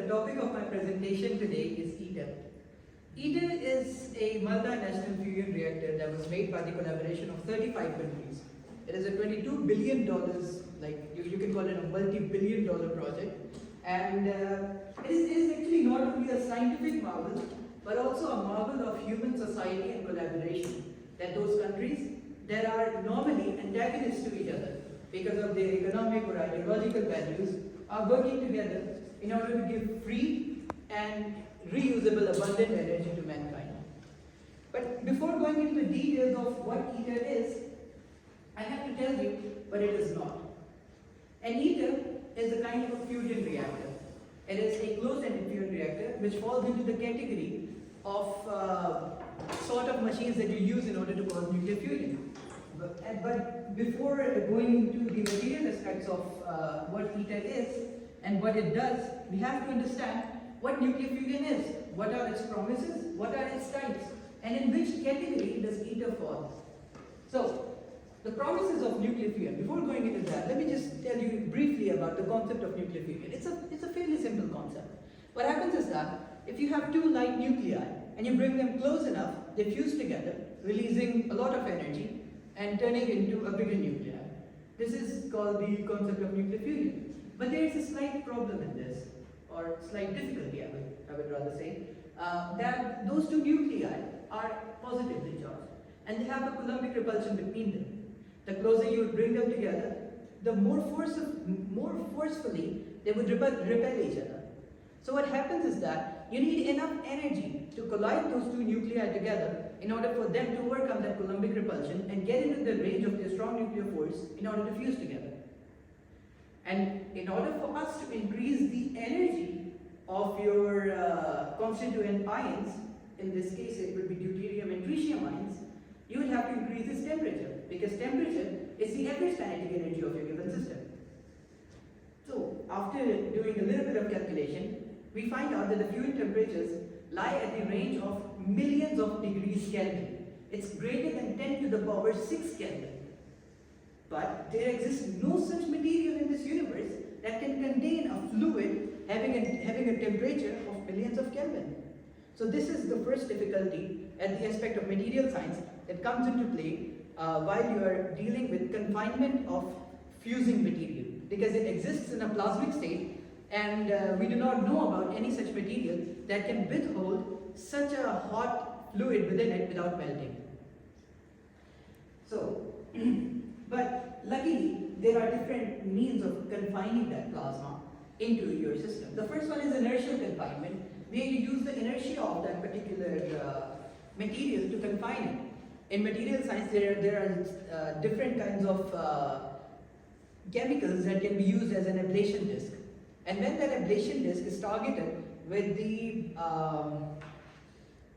topic of my presentation today is ITER. ITER is a multinational fusion reactor that was made by the collaboration of 35 countries. It is a $22 billion, like you can call it a multi-billion dollar project. And it is actually not only a scientific marvel, but also a marvel of human society and collaboration. That those countries that are normally antagonists to each other because of their economic or ideological values are working together in order to give free and reusable abundant energy to mankind. But before going into the details of what ITER is, I have to tell you what it is not. An ITER is a kind of a fusion reactor. It is a closed-ended fusion reactor which falls into the category of sort of machines that you use in order to cause nuclear fusion. But before going into the material aspects of what ITER is and what it does, we have to understand what nuclear fusion is, what are its promises, what are its types, and in which category does ITER fall. So, the promises of nuclear fusion. Before going into that, let me just tell you briefly about the concept of nuclear fusion. It's a fairly simple concept. What happens is that if you have two light nuclei and you bring them close enough, they fuse together, releasing a lot of energy and turning into a bigger nuclei. This is called the concept of nuclear fusion. But there is a slight problem in this, or slight difficulty, I would rather say, that those two nuclei are positively charged, and they have a Coulombic repulsion between them. The closer you would bring them together, the more forcefully they would repel each other. So what happens is that you need enough energy to collide those two nuclei together in order for them to overcome that Coulombic repulsion and get into the range of their strong nuclear force in order to fuse together. And in order for us to increase the energy of your constituent ions, in this case it would be deuterium and tritium ions, you will have to increase its temperature, because temperature is the average kinetic energy of your given system. So, after doing a little bit of calculation, we find out that the fusion temperatures lie at the range of millions of degrees Kelvin. It's greater than 10 to the power 6 Kelvin. But there exists no such material in this universe that can contain a fluid having a temperature of millions of Kelvin. So this is the first difficulty at the aspect of material science that comes into play while you are dealing with confinement of fusing material, because it exists in a plasmic state and we do not know about any such material that can withhold such a hot fluid within it without melting. So, but luckily there are different means of confining that plasma into your system. The first one is inertial confinement, where you use the inertia of that particular material to confine it. In material science, there are different kinds of chemicals that can be used as an ablation disc. And when that ablation disc is targeted with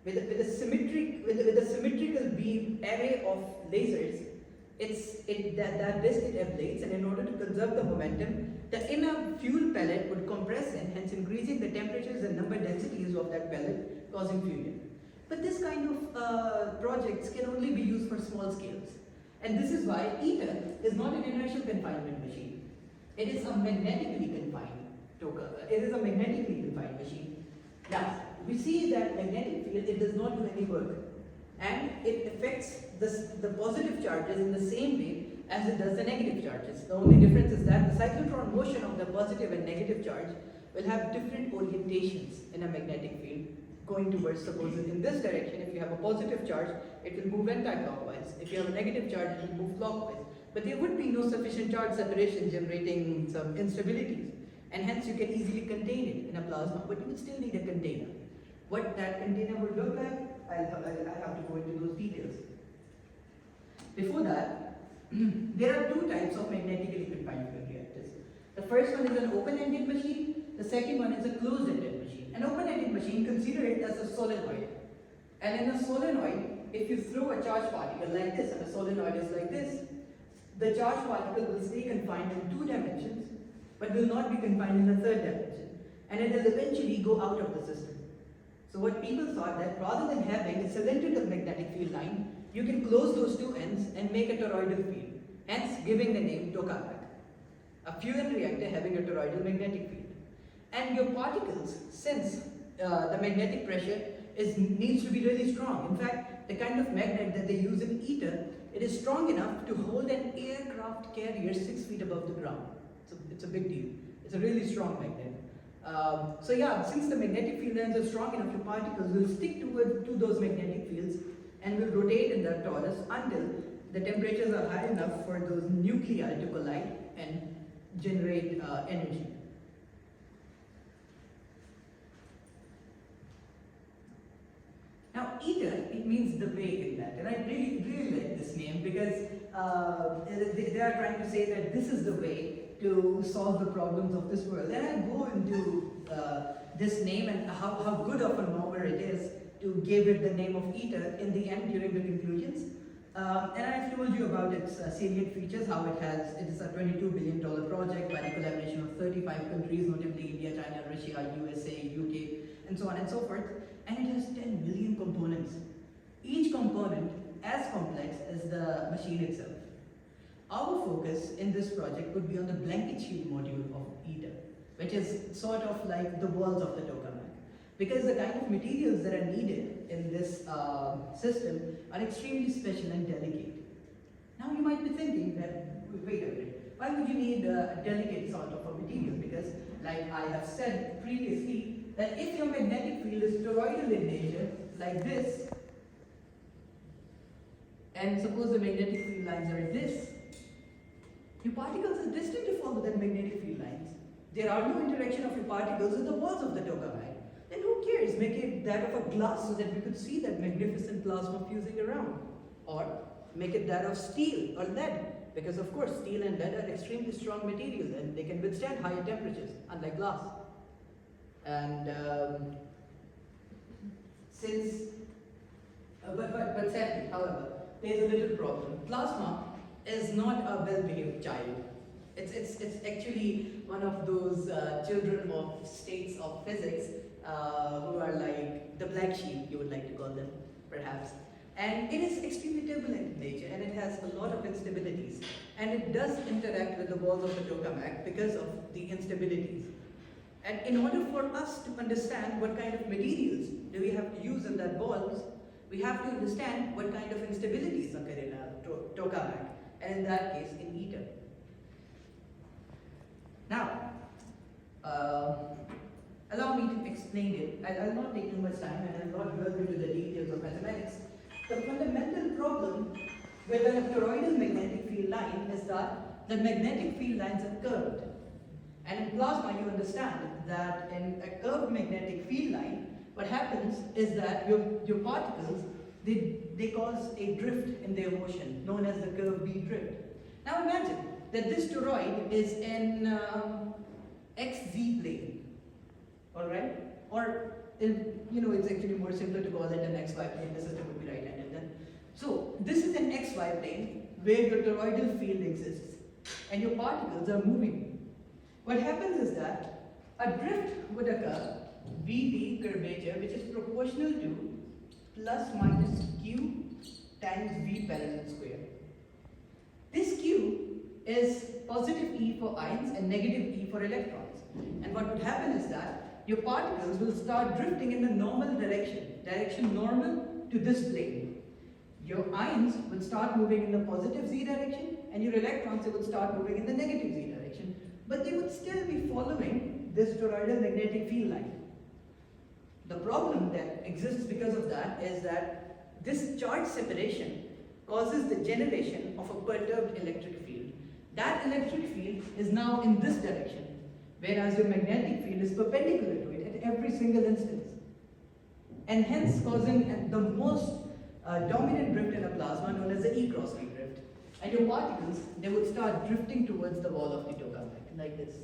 a symmetrical beam array of lasers, that disc it ablates, and in order to conserve the momentum, the inner fuel pellet would compress in, hence increasing the temperatures and number densities of that pellet, causing fusion. But this kind of projects can only be used for small scales. And this is why ITER is not an inertial confinement machine. It is a magnetically confined machine. Now, we see that magnetic field, it does not do any work. And it affects the positive charges in the same way as it does the negative charges. The only difference is that the cyclotron motion of the positive and negative charge will have different orientations in a magnetic field, going towards, suppose in this direction, if you have a positive charge, it will move anti-clockwise. If you have a negative charge, it will move clockwise. But there would be no sufficient charge separation, generating some instabilities. And hence you can easily contain it in a plasma, but you would still need a container. What that container would look like, I'll have to go into those details. Before that, there are two types of magnetically confined fuel reactors. The first one is an open-ended machine, the second one is a closed-ended machine. An open-ended machine, consider it as a solenoid. And in a solenoid, if you throw a charged particle like this, and a solenoid is like this, the charged particle will stay confined in 2 dimensions, but will not be confined in a 3rd dimension. And it will eventually go out of the system. So what people thought that rather than having a cylindrical magnetic field line, you can close those 2 ends and make a toroidal field, hence giving the name tokamak, a fuel reactor having a toroidal magnetic field. And your particles, since the magnetic pressure needs to be really strong. In fact, the kind of magnet that they use in ITER, it is strong enough to hold an aircraft carrier 6 feet above the ground. So it's a big deal. It's a really strong magnet. So yeah, since the magnetic field lines are strong enough, your particles will stick to those magnetic fields and will rotate in that torus until the temperatures are high enough for those nuclei to collide and generate energy. Now, ITER, it means the way in Latin. I really like this name because they are trying to say that this is the way to solve the problems of this world. And I go into this name and how good of an honor it is to give it the name of ITER in the end during the conclusions. And I've told you about its salient features, how it is a $22 billion project by the collaboration of 35 countries, notably India, China, Russia, USA, UK, and so on and so forth. And it has 10 million components. Each component as complex as the machine itself. Our focus in this project would be on the blanket shield module of ITER, which is sort of like the walls of the tokamak. Because the kind of materials that are needed in this system are extremely special and delicate. Now you might be thinking that, wait a minute, why would you need a delicate sort of a material? Because like I have said previously, that if your magnetic field is toroidal in nature, like this, and suppose the magnetic field lines are this, your particles are destined to follow that magnetic field lines. There are no interaction of your particles with the walls of the tokamak. Then who cares? Make it that of a glass so that we could see that magnificent plasma fusing around. Or make it that of steel or lead. Because of course, steel and lead are extremely strong materials and they can withstand higher temperatures, unlike glass. And but sadly, however, there's a little problem. Plasma is not a well-behaved child. It's actually one of those children of states of physics who are like the black sheep, you would like to call them, perhaps. And it is extremely turbulent in nature and it has a lot of instabilities. And it does interact with the walls of the tokamak because of the instabilities. And in order for us to understand what kind of materials do we have to use in that walls, we have to understand what kind of instabilities occur in a tokamak, and in that case, in ITER. Now, allow me to explain it. I'll not take too much time and I'll not delve into the details of mathematics. The fundamental problem with a toroidal magnetic field line is that the magnetic field lines are curved. And in plasma, you understand that in a curved magnetic field line, what happens is that your particles, they cause a drift in their motion, known as the curve B drift. Now imagine that this toroid is in XZ plane, all right? Or, it's actually more simpler to call it an XY plane. The system would be right-handed then. So this is an XY plane where your toroidal field exists, and your particles are moving. What happens is that a drift would occur, VB curvature, which is proportional to plus minus Q times V parallel square. This Q is positive E for ions and negative E for electrons. And what would happen is that your particles will start drifting in the normal direction normal to this plane. Your ions will start moving in the positive Z direction, and your electrons will start moving in the negative Z direction. But they would still be following this toroidal magnetic field line. The problem that exists because of that is that this charge separation causes the generation of a perturbed electric field. That electric field is now in this direction, whereas your magnetic field is perpendicular to it at every single instance. And hence causing the most dominant drift in a plasma known as the E cross V drift. And your particles, they would start drifting towards the wall of the tokamak, like this.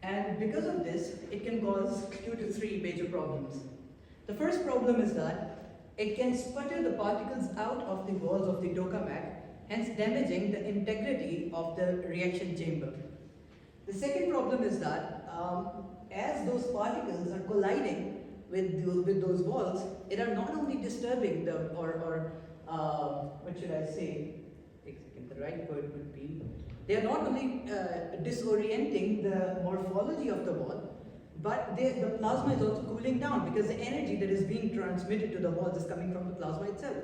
And because of this, it can cause 2 to 3 major problems. The first problem is that it can sputter the particles out of the walls of the tokamak, hence damaging the integrity of the reaction chamber. The second problem is that as those particles are colliding with those walls, it are not only disturbing what should I say? The right word would be They are not only disorienting the morphology of the wall, but the plasma is also cooling down because the energy that is being transmitted to the walls is coming from the plasma itself.